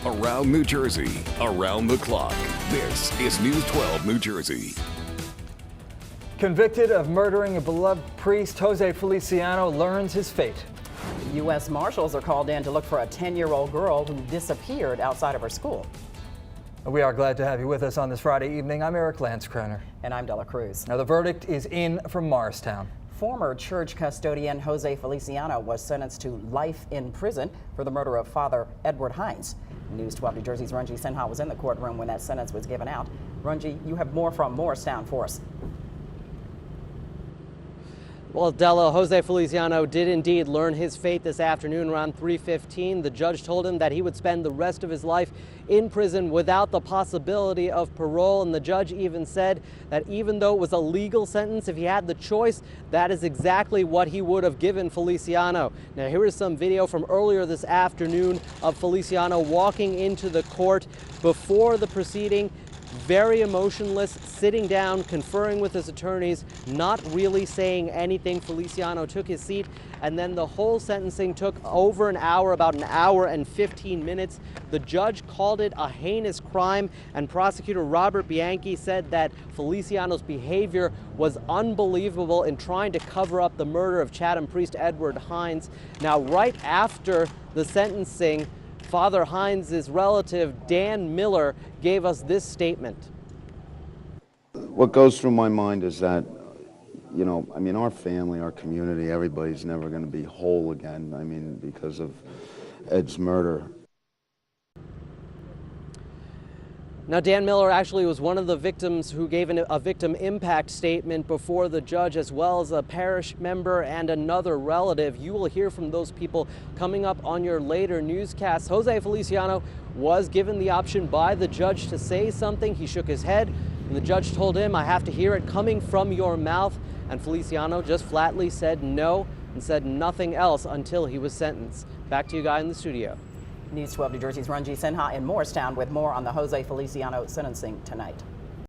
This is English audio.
Around New Jersey, around the clock. This is News 12 New Jersey. Convicted of murdering a beloved priest, Jose Feliciano learns his fate. U.S. Marshals are called in to look for a 10-year-old girl who disappeared outside of her school. We are glad to have you with us on this Friday evening. I'm Eric Lanskroner. And I'm Della Cruz. Now, the verdict is in from Morristown. Former church custodian Jose Feliciano was sentenced to life in prison for the murder of Father Edward Hinds. News 12 New Jersey's Runji Sinha was in the courtroom when that sentence was given out. Runji, you have more from Morristown for us. Well, Della, Jose Feliciano did indeed learn his fate this afternoon around 3:15. The judge told him that he would spend the rest of his life in prison without the possibility of parole. And the judge even said that even though it was a legal sentence, if he had the choice, that is exactly what he would have given Feliciano. Now, here is some video from earlier this afternoon of Feliciano walking into the court before the proceeding. Very emotionless, sitting down, conferring with his attorneys, not really saying anything. Feliciano took his seat, and then the whole sentencing took over an hour, about an hour and 15 minutes. The judge called it a heinous crime, and prosecutor Robert Bianchi said that Feliciano's behavior was unbelievable in trying to cover up the murder of Chatham priest Edward Hinds. Now, right after the sentencing, Father Hinds' relative, Dan Miller, gave us this statement. What goes through my mind is that, our family, our community, everybody's never going to be whole again, because of Ed's murder. Now, Dan Miller actually was one of the victims who gave a victim impact statement before the judge, as well as a parish member and another relative. You will hear from those people coming up on your later newscasts. Jose Feliciano was given the option by the judge to say something. He shook his head, and the judge told him, "I have to hear it coming from your mouth." And Feliciano just flatly said no and said nothing else until he was sentenced. Back to you guys in the studio. News 12 New Jersey's Runji Sinha in Morristown with more on the Jose Feliciano sentencing tonight.